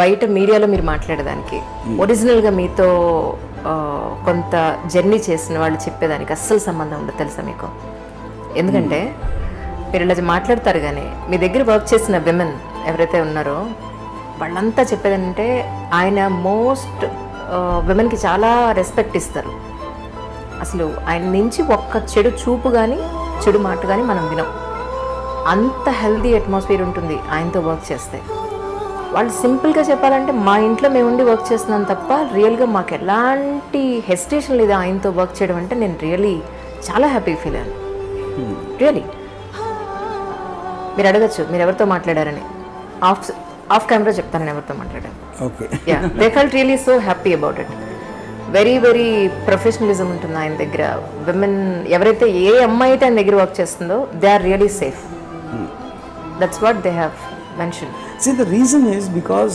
బయట మీడియాలో మీరు మాట్లాడేదానికి ఒరిజినల్గా మీతో కొంత జర్నీ చేసిన వాళ్ళు చెప్పేదానికి అస్సలు సంబంధం ఉండదు తెలుసా మీకు. ఎందుకంటే మీరు ఇలా మాట్లాడతారు కానీ మీ దగ్గర వర్క్ చేసిన విమెన్ ఎవరైతే ఉన్నారో వాళ్ళంతా చెప్పేదంటే ఆయన మోస్ట్ విమెన్కి చాలా రెస్పెక్ట్ ఇస్తారు. అసలు ఆయన నుంచి ఒక్క చెడు చూపు కానీ చెడు మాట కానీ మనం వినం. అంత హెల్దీ అట్మాస్ఫియర్ ఉంటుంది ఆయనతో వర్క్ చేస్తే. వాళ్ళు సింపుల్గా చెప్పాలంటే మా ఇంట్లో మేము ఉండి వర్క్ చేస్తున్నాం తప్ప రియల్గా మాకు ఎలాంటి హెసిటేషన్ లేదు ఆయనతో వర్క్ చేయడం అంటే. నేను రియలీ చాలా హ్యాపీగా ఫీల్ అయ్యాను రియలీ. మీరు అడగచ్చు మీరు ఎవరితో మాట్లాడారని. ఆఫ్ కెమెరా చెప్తాను నేను ఎవరితో మాట్లాడాను. Yeah they felt really so happy about it. Very very professionalism ఉంటుంది ఆయన దగ్గర. విమెన్ ఎవరైతే ఏ అమ్మాయి అయితే ఆయన దగ్గర వర్క్ చేస్తుందో they are really safe. That's what they have mention. See, the reason is because